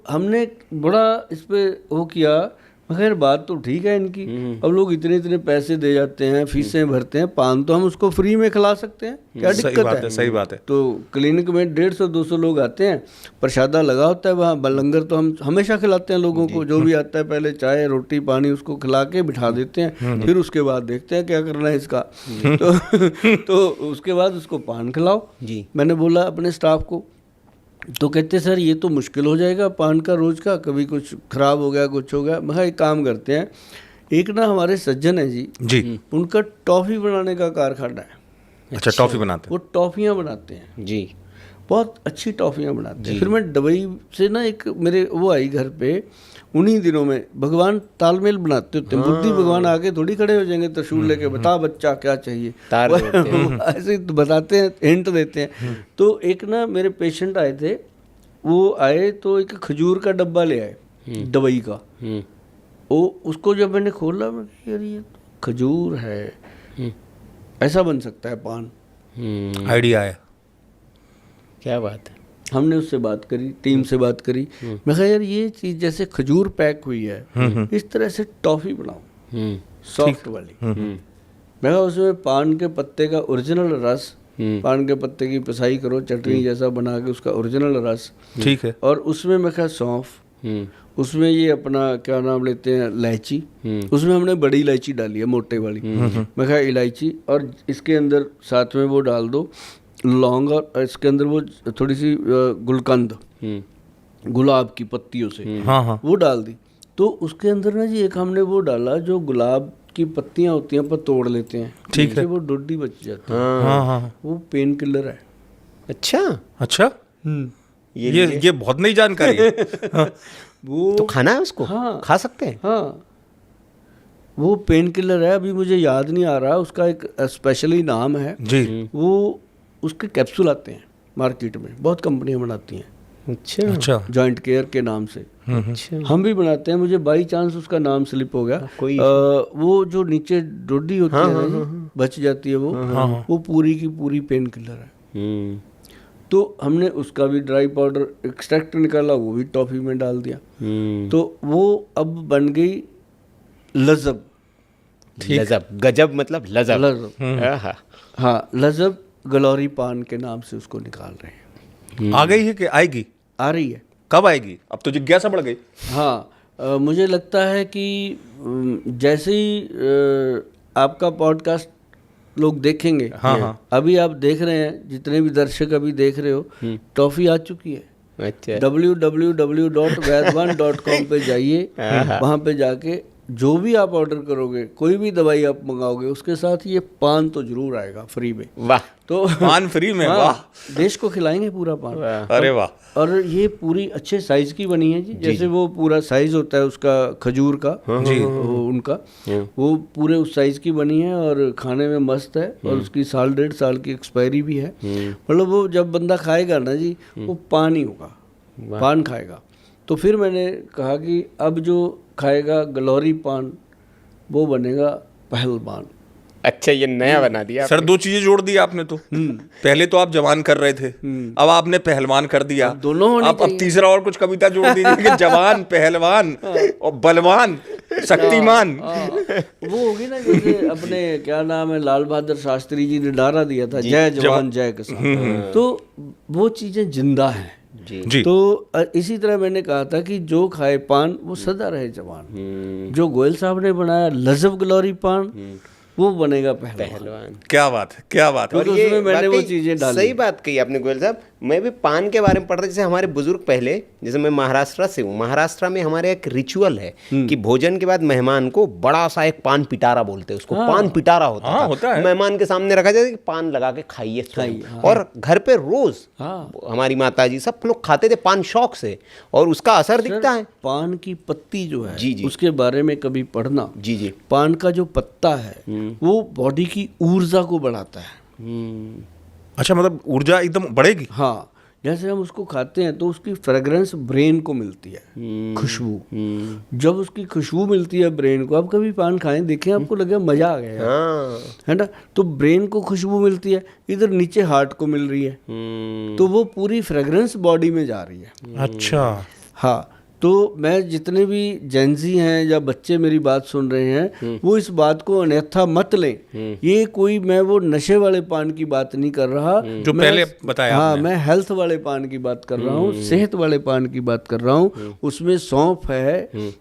हमने बड़ा इस पे वो किया, मगर बात तो ठीक है इनकी। अब लोग इतने इतने पैसे दे जाते हैं, फीसें भरते हैं, पान तो हम उसको फ्री में खिला सकते हैं, क्या दिक्कत है? सही बात है। तो क्लिनिक में 150-200 लोग आते हैं, प्रसादा लगा होता है वहाँ, लंगर तो हम हमेशा खिलाते हैं लोगों को, जो भी आता है पहले चाय रोटी पानी उसको खिला के बिठा देते हैं, फिर उसके बाद देखते हैं क्या करना है इसका। तो उसके बाद उसको पान खिलाओ जी। मैंने बोला अपने स्टाफ को, तो कहते सर ये तो मुश्किल हो जाएगा पान का रोज़ का, कभी कुछ ख़राब हो गया कुछ हो गया। मैं एक काम करते हैं, एक ना हमारे सज्जन है जी, उनका टॉफ़ी बनाने का कारखाना है। अच्छा, टॉफ़ी बनाते हैं? वो टॉफ़ियाँ बनाते हैं जी, बहुत अच्छी टॉफ़ियाँ बनाते हैं। फिर मैं दुबई से ना एक मेरे वो आई घर पे, उन्हीं दिनों में भगवान तालमेल बनाते होते हैं। बुद्धि भगवान आके थोड़ी खड़े हो जाएंगे त्रिशूल लेके, बता बच्चा क्या चाहिए, ऐसे तो बताते हैं, हिंट देते हैं। तो एक ना मेरे पेशेंट आए थे, वो आए तो एक खजूर का डब्बा ले आए दुबई का। वो उसको जब मैंने खोला, मैं यार ये खजूर है, ऐसा बन सकता है पान। आइडिया है, क्या बात है। हमने उससे बात करी, टीम से बात करी, मैं कहा यार ये चीज़ जैसे खजूर पैक हुई है, इस तरह से टॉफ़ी बनाओ सॉफ्ट वाली। मैं कहा उसमें पान के पत्ते का ओरिजिनल रस, पान के पत्ते की पिसाई करो, चटनी जैसा बना के उसका ओरिजिनल रस, ठीक है, और उसमें मैं कहा सौंफ, उसमें ये अपना क्या नाम लेते हैं इलायची, उसमें हमने बड़ी इलायची डाली है मोटे वाली, मैं कहा इलायची, और इसके अंदर साथ में वो डाल दो लौंग, और इसके अंदर वो थोड़ी सी गुलकंद गुलाब की पत्तियों से वो डाल दी। तो उसके अंदर ना जी एक हमने वो डाला जो गुलाब की पत्तियां होती हैं, पर तोड़ लेते हैं, ठीक है, वो डोडी बच जाती है, वो पेन किलर है। अच्छा, ये बहुत नई जानकारी है। वो तो खाना है उसको? हाँ, खा सकते हैं। हाँ, वो पेन किलर है, अभी मुझे याद नहीं आ रहा उसका, एक स्पेशली नाम है जी। वो उसके कैप्सूल आते हैं मार्केट में, बहुत कंपनियां बनाती हैं। अच्छा, जॉइंट केयर के नाम से। अच्छा, हम भी बनाते हैं, मुझे बाई चांस उसका नाम स्लिप हो गया। वो जो नीचे डोडी होती है ना, बच जाती है, वो पूरी की पूरी पेन किलर है। तो हमने उसका भी ड्राई पाउडर एक्सट्रैक्ट निकाला, वो भी टॉफ़ी में डाल दिया, तो वो अब बन गई लजब। लजब, गजब मतलब लजब। लजब, हाँ, लजब गलौरी पान के नाम से उसको निकाल रहे हैं। आ गई है कि आएगी? आ रही है। कब आएगी? अब तो जिज्ञासा बढ़ गई। हाँ, मुझे लगता है कि जैसे ही आपका पॉडकास्ट लोग देखेंगे, हाँ, अभी आप देख रहे हैं, जितने भी दर्शक अभी देख रहे हो, टॉफ़ी आ चुकी है। अच्छा, www.vaidwan.com पे जाइए, वहाँ पे जाके जो भी आप ऑर्डर करोगे, कोई भी दवाई आप मंगाओगे, उसके साथ ये पान तो जरूर आएगा फ्री में। वाह, तो पान फ्री में, वाह, देश को खिलाएंगे पूरा पान। अरे वाह। और ये पूरी अच्छे साइज की बनी है जी, जैसे वो पूरा साइज होता है उसका खजूर का जी, उनका वो पूरे उस साइज की बनी है, और खाने में मस्त है, और उसकी 1.5 साल की एक्सपायरी भी है। मतलब वो जब बंदा खाएगा ना जी, वो पान ही होगा, पान खाएगा। तो फिर मैंने कहा कि अब जो खाएगा गलौरी पान, वो बनेगा पहलवान। अच्छा, ये नया बना दिया सर, 2 चीजें जोड़ दी आपने तो। पहले तो आप जवान कर रहे थे, अब आपने पहलवान कर दिया, दोनों होने अब तीसरा और कुछ कविता जोड़ दीजिए कि जवान, पहलवान और बलवान, शक्तिमान। वो होगी ना, जैसे अपने क्या नाम है, लाल बहादुर शास्त्री जी ने नारा दिया था, जय जवान जय किसान। तो वो चीजें जिंदा हैं जी। तो इसी तरह मैंने कहा था कि जो खाए पान वो सदा रहे जवान। जो गोयल साहब ने बनाया लजब गलौरी पान, वो बनेगा पहलवान। क्या बात है, क्या बात है। और ये मैंने वो चीजें डाली। सही बात कही आपने गोयल साहब। मैं भी पान के बारे में पढ़ रहा, जैसे हमारे बुजुर्ग पहले, जैसे मैं महाराष्ट्र से हूँ, महाराष्ट्र में हमारे एक रिचुअल है कि भोजन के बाद मेहमान को बड़ा सा एक पान पिटारा बोलते हैं उसको, पान पिटारा होता है। मेहमान के सामने रखा जाता है कि पान लगा के खाइए। और घर पे रोज हमारी माता जी सब लोग खाते थे पान शौक से, और उसका असर दिखता है। पान की पत्ती जो है जी, उसके बारे में कभी पढ़ना। जी, पान का जो पत्ता है वो बॉडी की ऊर्जा को बढ़ाता है। अच्छा, मतलब ऊर्जा एकदम बढ़ेगी। हाँ, जैसे हम उसको खाते हैं तो उसकी फ्रेग्रेंस ब्रेन को मिलती है, खुशबू। जब उसकी खुशबू मिलती है ब्रेन को, आप कभी पान खाएं देखें, आपको लगेगा मजा आ गया है ना। तो ब्रेन को खुशबू मिलती है, इधर नीचे हार्ट को मिल रही है, तो वो पूरी फ्रेग्रेंस बॉडी में जा रही है। अच्छा, हाँ, तो मैं जितने भी जेंजी हैं या बच्चे मेरी बात सुन रहे हैं वो इस बात को अन्यथा मत लें। ये कोई मैं वो नशे वाले पान की बात नहीं कर रहा जो पहले बताया हाँ, मैं हेल्थ वाले पान की बात कर रहा हूँ, सेहत वाले पान की बात कर रहा हूँ। उसमें सौंफ है,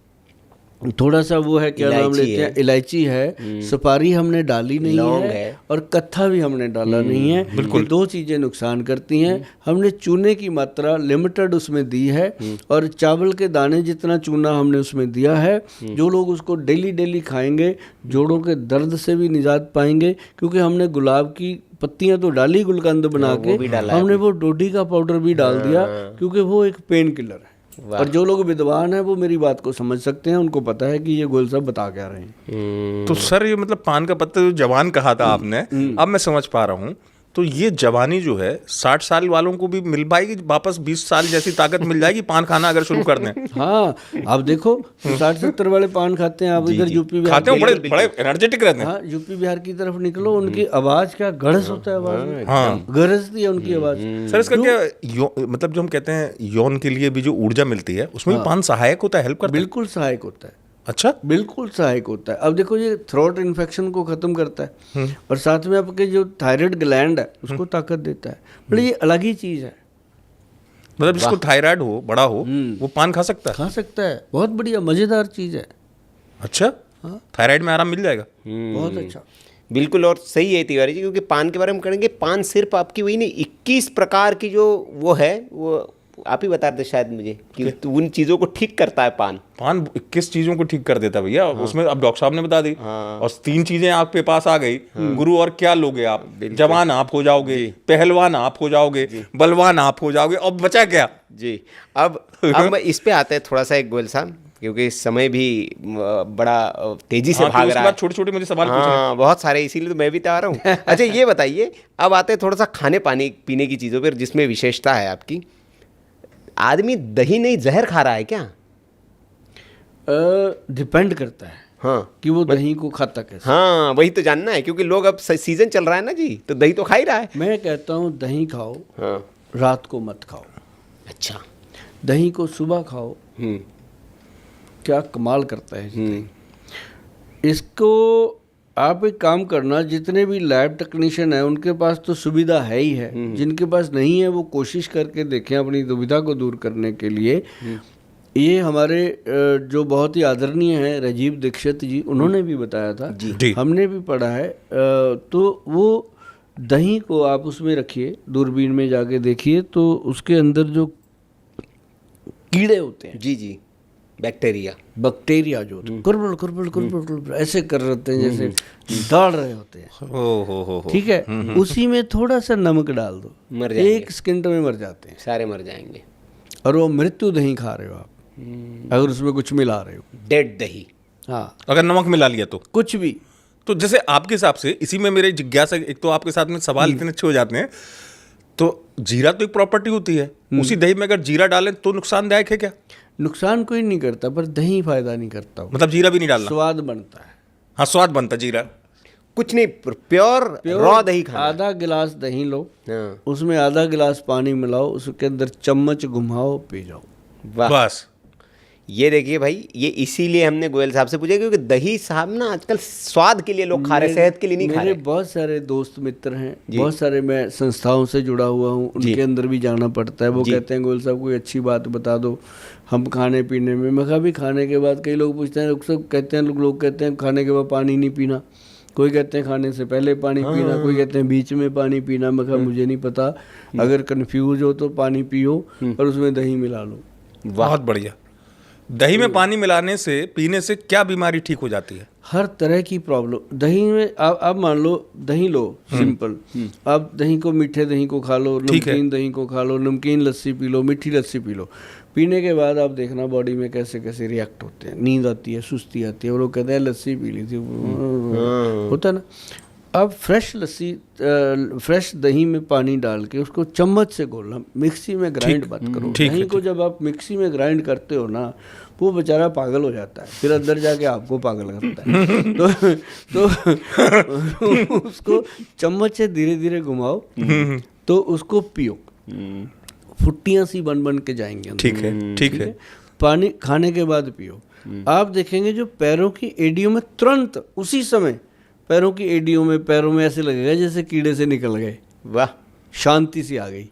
थोड़ा सा वो है, क्या नाम लेते हैं, इलायची है, सुपारी हमने डाली नहीं है और कत्था भी हमने डाला नहीं है। बिल्कुल, दो चीजें नुकसान करती हैं। हमने चूने की मात्रा लिमिटेड उसमें दी है और चावल के दाने जितना चूना हमने उसमें दिया है। जो लोग उसको डेली डेली खाएंगे जोड़ों के दर्द से भी निजात पाएंगे, क्योंकि हमने गुलाब की पत्तियां तो डाली गुलकंद बना के, हमने वो डोडी का पाउडर भी डाल दिया, क्योंकि वो एक पेन किलर है। और जो लोग विद्वान हैं वो मेरी बात को समझ सकते हैं, उनको पता है कि ये गोयल साहब बता क्या रहे हैं। तो सर ये मतलब पान का पत्ता जो जवान कहा था आपने, अब मैं समझ पा रहा हूँ। तो ये जवानी जो है 60 साल वालों को भी मिल पाएगी वापस, 20 साल जैसी ताकत मिल जाएगी पान खाना अगर शुरू कर दें। हाँ, आप देखो 60-70 वाले पान खाते हैं, आप इधर यूपी बिहार खाते हैं, बड़े एनर्जेटिक रहते हैं। हाँ, यूपी बिहार की तरफ निकलो, उनकी आवाज क्या गरज होता है, आवाज हाँ, गरजती है उनकी आवाज। सर इसका क्या मतलब जो हम कहते हैं यौन के लिए भी जो ऊर्जा मिलती है उसमें भी पान सहायक होता है, हेल्प करता है? बिल्कुल सहायक होता है। अच्छा, बिल्कुल सहायक होता है। अब देखो ये थ्रोट इन्फेक्शन को खत्म करता है और साथ में आपके जो थायराइड ग्लैंड है उसको ताकत देता है। मतलब ये अलग ही चीज है। मतलब जिसको थायराइड हो, बड़ा हो, वो पान खा सकता है? खा सकता है, बहुत बढ़िया मजेदार चीज है। अच्छा, थायराइड में आराम मिल जाएगा? बहुत अच्छा, बिल्कुल। और सही है तिवारी जी, क्योंकि पान के बारे में करेंगे, पान सिर्फ आपकी वही नहीं, 21 प्रकार की जो वो है, वो आप ही बता रहे शायद मुझे कि तो उन चीजों को ठीक करता है पान 21 चीजों को ठीक कर देता भैया। उसमें अब डॉक्टर साहब ने बता दी। और 3 चीजें आपके पास आ गई। गुरु, और क्या लोगे आप? जवान आप हो जाओगे, पहलवान आप हो जाओगे, बलवान आप हो जाओगे, अब बचा क्या जी। अब इस पे आते हैं थोड़ा सा एक गोयल साहब, क्योंकि समय भी बड़ा तेजी से भाग रहा है। छोटे-छोटे मुझे सवाल पूछने हैं बहुत सारे, इसीलिए तो मैं भी तैयार हूँ। अच्छा ये बताइए, अब आते हैं थोड़ा सा खाने पानी पीने की चीज़ों पर, जिसमें विशेषता है आपकी। आदमी दही नहीं जहर खा रहा है क्या? डिपेंड करता है हाँ कि वो दही को खाता कैसे। हाँ, वही तो जानना है, क्योंकि लोग अब सीजन चल रहा है ना जी, तो दही तो खा ही रहा है। मैं कहता हूँ दही खाओ, हाँ, रात को मत खाओ। अच्छा, दही को सुबह खाओ। क्या कमाल करता है इसको। आप एक काम करना, जितने भी लैब टेक्नीशियन हैं उनके पास तो सुविधा है ही है, जिनके पास नहीं है वो कोशिश करके देखें अपनी दुविधा को दूर करने के लिए। ये हमारे जो बहुत ही आदरणीय हैं राजीव दीक्षित जी, उन्होंने भी बताया था जी। हमने भी पढ़ा है। तो वो दही को आप उसमें रखिए, दूरबीन में जाके देखिए तो उसके अंदर जो कीड़े होते हैं, जी जी, बैक्टीरिया जो कुरबुल कुरबुल कुरबुल ऐसे कर रहे हैं, जैसे दौड़ रहे होते हैं। ठीक है, उसी में थोड़ा सा नमक डाल दो, मर जाएंगे। 1 सेकंड में मर जाते हैं, सारे मर जाएंगे। और वो मृत्यु दही खा रहे हो आप, अगर उसमें कुछ मिला रहे हो, डेड दही। हाँ, अगर नमक मिला लिया तो कुछ भी। तो जैसे आपके हिसाब से, इसी में मेरे जिज्ञासा, एक तो आपके साथ में सवाल इतने अच्छे हो जाते हैं, तो जीरा तो एक प्रॉपर्टी होती है, उसी दही में अगर जीरा डालें तो नुकसानदायक है क्या? नुकसान कोई नहीं करता, पर दही फायदा नहीं करता। मतलब जीरा भी नहीं डालना? स्वाद बनता है। हाँ, स्वाद बनता जीरा, कुछ नहीं, प्योर रॉ दही खाना। आधा गिलास दही लो, हाँ, उसमें आधा गिलास पानी मिलाओ, उसके अंदर चम्मच घुमाओ, पी जाओ, बस। ये देखिए भाई, ये इसीलिए हमने गोयल साहब से पूछा, क्योंकि दही साहब ना आजकल स्वाद के लिए लोग खा रहे, सेहत के लिए नहीं खा रहे। मेरे बहुत सारे दोस्त मित्र हैं, बहुत सारे, मैं संस्थाओं से जुड़ा हुआ हूँ, उनके अंदर भी जाना पड़ता है। वो कहते हैं गोयल साहब कोई अच्छी बात बता दो हम खाने पीने में। मैं कहा भी खाने के बाद कई लोग पूछते हैं, सब कहते हैं, लोग कहते हैं खाने के बाद पानी नहीं पीना, कोई कहते हैं खाने से पहले पानी पीना, कोई कहते हैं बीच में पानी पीना। मैं कहा मुझे नहीं पता, अगर कंफ्यूज हो तो पानी पियो और उसमें दही मिला लो। बहुत बढ़िया। दही में पानी मिलाने से, पीने से क्या बीमारी ठीक हो जाती है? हर तरह की प्रॉब्लम दही में। आप मान लो दही लो, सिंपल, आप दही को, मीठे दही को खा लो, नमकीन दही को खा लो, नमकीन लस्सी पी लो, मीठी लस्सी पी लो। पीने के बाद आप देखना बॉडी में कैसे कैसे रिएक्ट होते हैं, नींद आती है, सुस्ती आती है, और लोग कहते हैं लस्सी पी ली थी, होता है ना। अब फ्रेश लस्सी, फ्रेश दही में पानी डाल के उसको चम्मच से घोलना, मिक्सी में ग्राइंड मत करो। दही को जब आप मिक्सी में ग्राइंड करते हो ना, वो बेचारा पागल हो जाता है, फिर अंदर जाके आपको पागल करता है। तो उसको चम्मच से धीरे धीरे घुमाओ, तो उसको पियो, फुट्टियाँ सी बन बन के जाएंगी। ठीक है, ठीक है। पानी खाने के बाद पियो। आप देखेंगे जो पैरों की एड़ियों में तुरंत उसी समय पैरों की एड़ियों में पैरों में ऐसे लगेगा जैसे कीड़े से निकल गए, वाह, शांति सी आ गई।